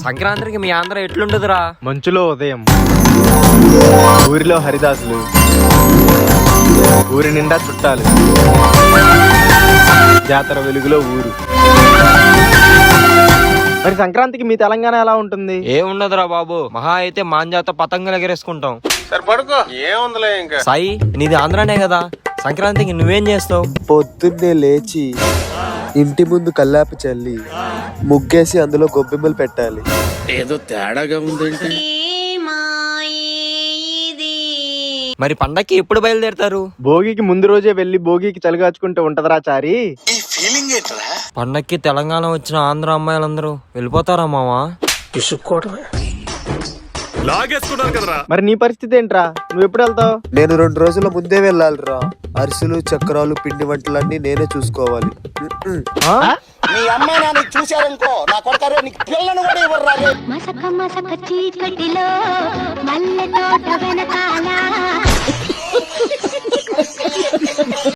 సంక్రాంతికి మీ ఆంధ్ర ఎట్లుండదురా? మంచులో ఉదయం, ఊరిలో హరిదాసులు, ఊరి నిండా చుట్టాలు, జాతర వెలుగులో ఊరు. మరి సంక్రాంతికి మీ తెలంగాణ ఎలా ఉంటుంది? ఏముండదురా బాబు, మహా అయితే మాంజాతో పతంగులు ఎగరేసుకుంటాం. సరే పడుకో, ఏముందిలే ఇంకా. సాయి, నీది ఆంధ్రానే కదా, సంక్రాంతికి నువ్వేం చేస్తావు? పొద్దున్నే లేచి ఇంటి ముందు కల్లాపి చల్లి ముగ్గేసి అందులో గొబ్బెమ్మలు పెట్టాలి. ఏదో తేడాగా ఉందేంటి? మరి పండక్కి ఎప్పుడు బయలుదేరతారు? భోగికి ముందు రోజే వెళ్లి భోగికి చలిగాచుకుంటూ ఉంటదరా చారి. పండక్కి తెలంగాణ వచ్చిన ఆంధ్ర అమ్మాయిలందరూ వెళ్ళిపోతారా మావా? లాగేసుకున్నారు కదరా. మరి నీ పరిస్థితి ఏంట్రా? నువ్వు ఎప్పుడు వెళ్తావు? నేను 2 రోజుల ముందే వెళ్ళాలిరా. అరిసెలు, చక్రాలు, పిండి వంటలన్నీ నేనే చూసుకోవాలి. నీ అమ్మ నాన్న చూశారనుకో, నా కొడతారు నీకు పిల్లను కూడా ఇవ్వరు. మసక మసక చీకటిలో మల్లె తోట వెనకాల